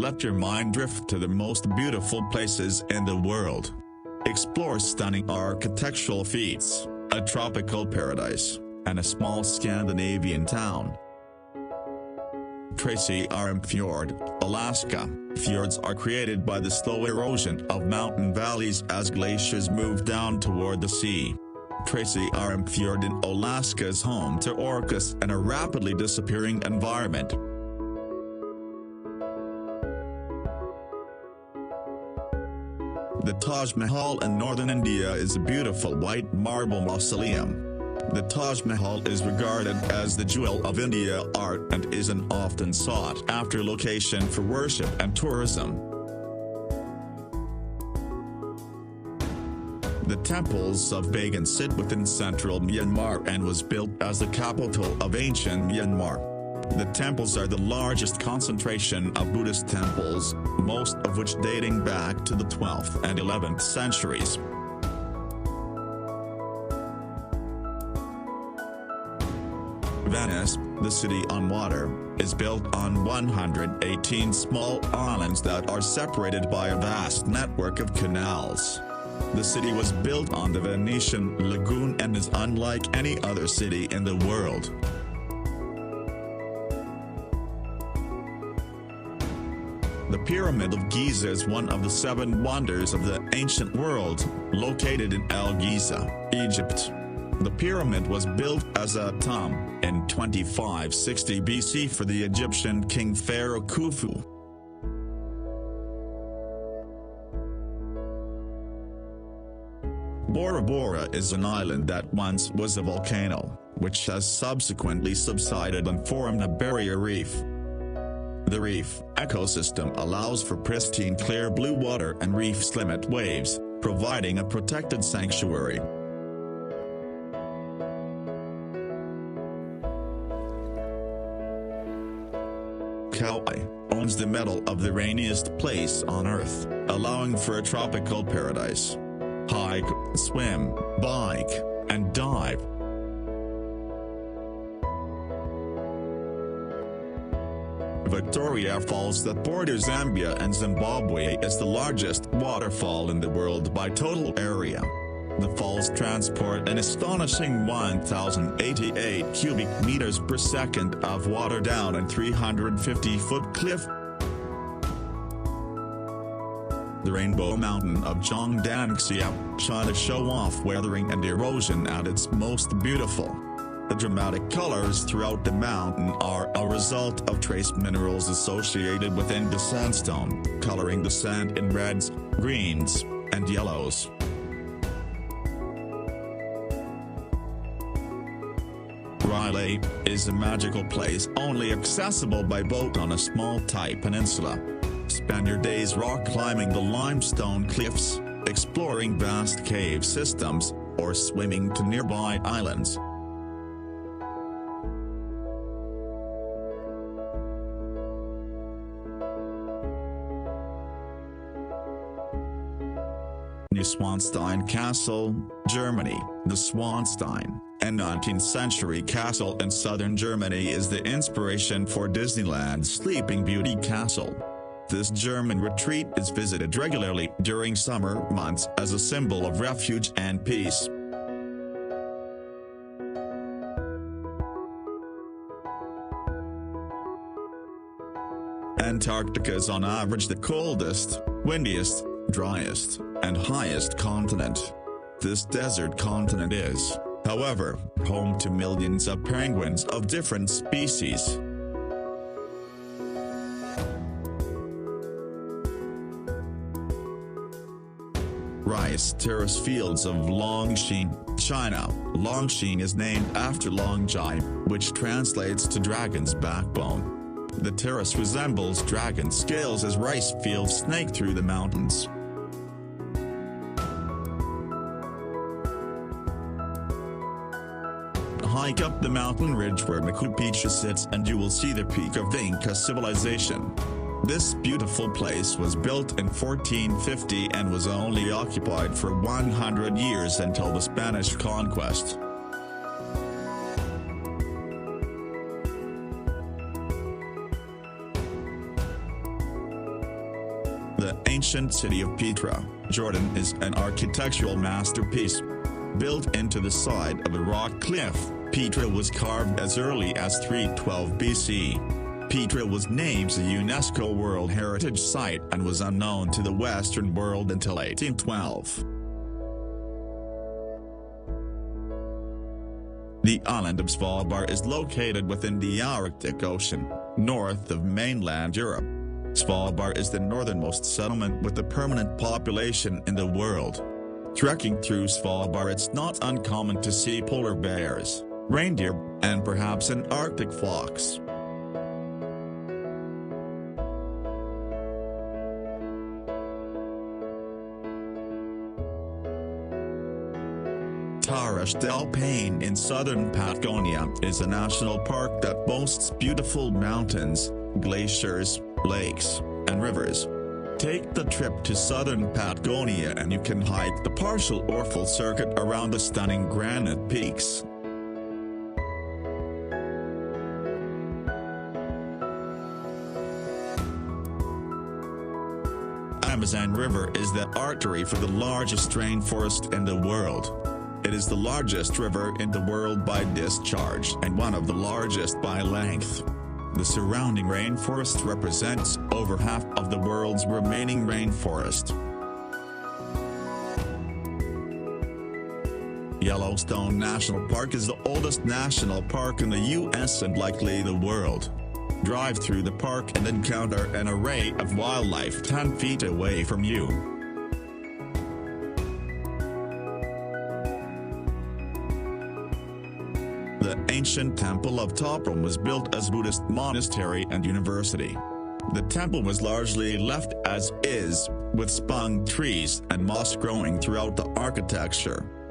Let your mind drift to the most beautiful places in the world. Explore stunning architectural feats, a tropical paradise, and a small Scandinavian town. Tracy Arm Fjord, Alaska. Fjords are created by the slow erosion of mountain valleys as glaciers move down toward the sea. Tracy Arm Fjord in Alaska is home to orcas and a rapidly disappearing environment. The Taj Mahal in northern India is a beautiful white marble mausoleum. The Taj Mahal is regarded as the jewel of India art and is an often sought-after location for worship and tourism. The temples of Bagan sit within central Myanmar and was built as the capital of ancient Myanmar. The temples are the largest concentration of Buddhist temples, most of which dating back to the 12th and 11th centuries. Venice, the city on water, is built on 118 small islands that are separated by a vast network of canals. The city was built on the Venetian lagoon and is unlike any other city in the world. The Pyramid of Giza is one of the 7 wonders of the ancient world, located in El Giza, Egypt. The pyramid was built as a tomb in 2560 BC for the Egyptian king pharaoh Khufu. Bora Bora is an island that once was a volcano, which has subsequently subsided and formed a barrier reef. The reef ecosystem allows for pristine clear blue water and reefs limit waves, providing a protected sanctuary. Kauai owns the medal of the rainiest place on Earth, allowing for a tropical paradise. Hike, swim, bike, and dive. Victoria Falls that borders Zambia and Zimbabwe is the largest waterfall in the world by total area. The falls transport an astonishing 1,088 cubic meters per second of water down a 350-foot cliff. The Rainbow Mountain of Zhongdangxia, China show off weathering and erosion at its most beautiful. The dramatic colors throughout the mountain are a result of trace minerals associated within the sandstone, coloring the sand in reds, greens, and yellows. Riley is a magical place only accessible by boat on a small tight peninsula. Spend your days rock climbing the limestone cliffs, exploring vast cave systems, or swimming to nearby islands. Neuschwanstein Castle, Germany. The Schwanstein, a 19th-century castle in southern Germany, is the inspiration for Disneyland's Sleeping Beauty Castle. This German retreat is visited regularly during summer months as a symbol of refuge and peace. Antarctica is on average the coldest, windiest, driest, and highest continent. This desert continent is, however, home to millions of penguins of different species. Rice terrace fields of Longshan, China. Longshan is named after Longjai, which translates to dragon's backbone. The terrace resembles dragon scales as rice fields snake through the mountains. Hike up the mountain ridge where Machu Picchu sits and you will see the peak of the Inca civilization. This beautiful place was built in 1450 and was only occupied for 100 years until the Spanish conquest. The ancient city of Petra, Jordan is an architectural masterpiece. Built into the side of a rock cliff, Petra was carved as early as 312 BC. Petra was named a UNESCO World Heritage Site and was unknown to the Western world until 1812. The island of Svalbard is located within the Arctic Ocean, north of mainland Europe. Svalbard is the northernmost settlement with a permanent population in the world. Trekking through Svalbard, it's not uncommon to see polar bears, reindeer, and perhaps an Arctic fox. Torres del Paine in southern Patagonia is a national park that boasts beautiful mountains, glaciers, lakes, and rivers. Take the trip to southern Patagonia and you can hike the partial or full circuit around the stunning granite peaks. Amazon River is the artery for the largest rainforest in the world. It is the largest river in the world by discharge and one of the largest by length. The surrounding rainforest represents over half of the world's remaining rainforest. Yellowstone National Park is the oldest national park in the U.S. and likely the world. Drive through the park and encounter an array of wildlife 10 feet away from you. The ancient Temple of Toprom was built as Buddhist monastery and university. The temple was largely left as is, with spung trees and moss growing throughout the architecture.